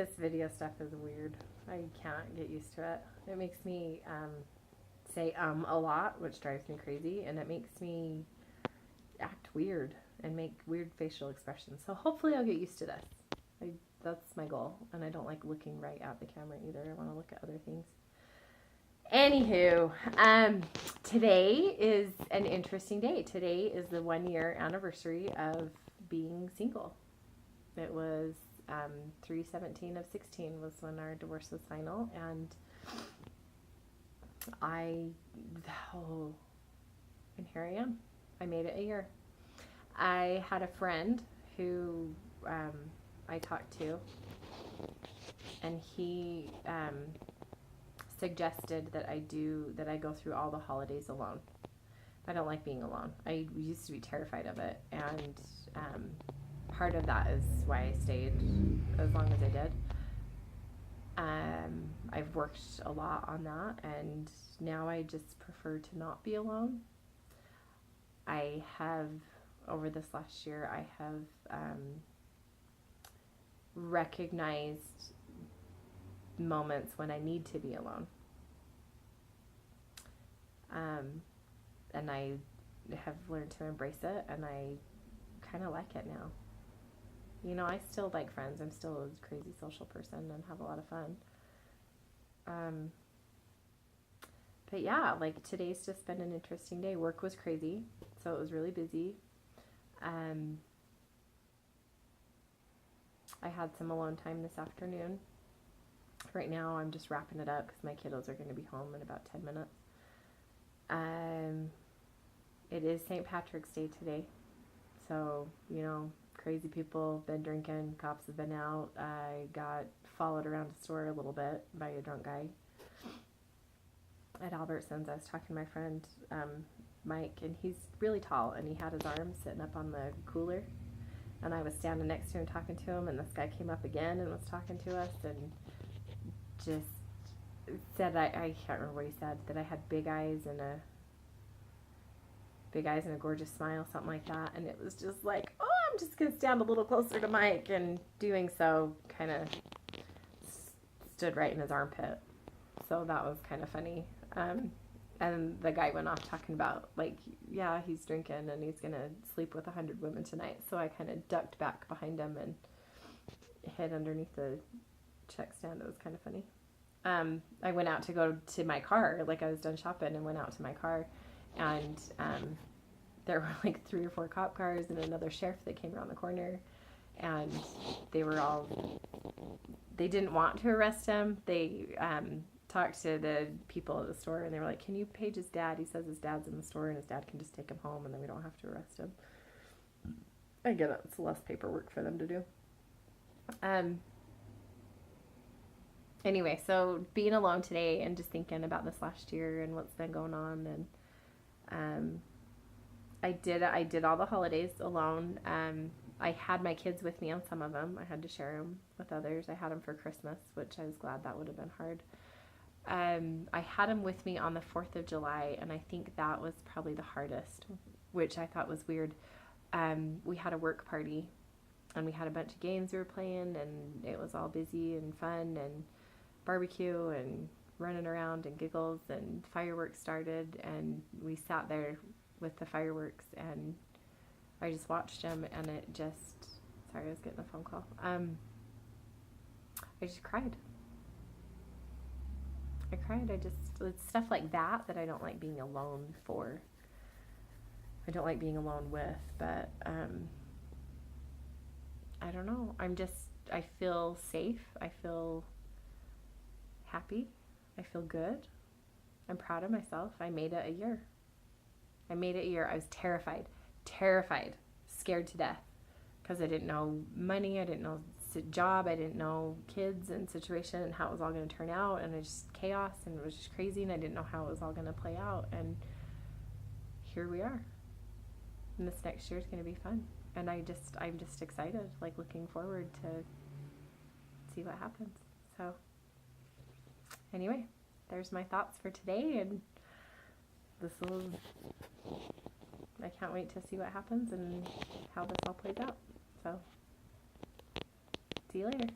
This video stuff is weird. I can't get used to it. It makes me say a lot, which drives me crazy, and it makes me act weird and make weird facial expressions. So hopefully I'll get used to this. That's my goal, and I don't like looking right at the camera either. I want to look at other things. Anywho, today is an interesting day. Today is the 1-year anniversary of being single. It was 3/17/16 was when our divorce was final, and and here I am. I made it a year. I had a friend who I talked to, and he suggested that I go through all the holidays alone. I don't like being alone. I used to be terrified of it, and part of that is why I stayed as long as I did. I've worked a lot on that, and now I just prefer to not be alone. I have, over this last year, I have recognized moments when I need to be alone. And I have learned to embrace it, and I kind of like it now. You know, I still like friends. I'm still a crazy social person and have a lot of fun. But yeah, like today's just been an interesting day. Work was crazy, so it was really busy. I had some alone time this afternoon. Right now I'm just wrapping it up because my kiddos are going to be home in about 10 minutes. It is St. Patrick's Day today, so, you know, crazy people been drinking, cops have been out. I got followed around the store a little bit by a drunk guy at Albertsons. I was talking to my friend Mike, and he's really tall, and he had his arm sitting up on the cooler, and I was standing next to him talking to him, and this guy came up again and was talking to us, and just said, I can't remember what he said, that I had big eyes and a gorgeous smile, something like that. And it was just like, oh, I'm just going to stand a little closer to Mike, and doing so kind of stood right in his armpit. So that was kind of funny. And the guy went off talking about, like, yeah, he's drinking and he's going to sleep with 100 women tonight. So I kind of ducked back behind him and hid underneath the check stand. It was kind of funny. I went out to go to my car, like I was done shopping, and went out to my car, and there were like 3 or 4 cop cars and another sheriff that came around the corner, and they didn't want to arrest him. They talked to the people at the store, and they were like, can you page his dad? He says his dad's in the store, and his dad can just take him home, and then we don't have to arrest him. I get it. It's less paperwork for them to do. Anyway, so being alone today and just thinking about this last year and what's been going on, and I did all the holidays alone. I had my kids with me on some of them. I had to share them with others. I had them for Christmas, which I was glad. That would have been hard. I had them with me on the 4th of July, and I think that was probably the hardest, which I thought was weird. We had a work party, and we had a bunch of games we were playing, and it was all busy and fun, and barbecue and running around and giggles, and fireworks started, and we sat there with the fireworks, and I just watched them, and it just, sorry, I was getting a phone call. I just cried. It's stuff like that I don't like being alone for. I don't like being alone with, but I don't know. I feel safe. I feel happy. I feel good. I'm proud of myself. I made it a year. I was terrified, scared to death, because I didn't know money, I didn't know job, I didn't know kids and situation and how it was all going to turn out, and it was just chaos, and it was just crazy, and I didn't know how it was all going to play out, and here we are. And this next year is going to be fun, and I'm just excited, like looking forward to see what happens. So anyway, there's my thoughts for today, and I can't wait to see what happens and how this all plays out. So, see you later.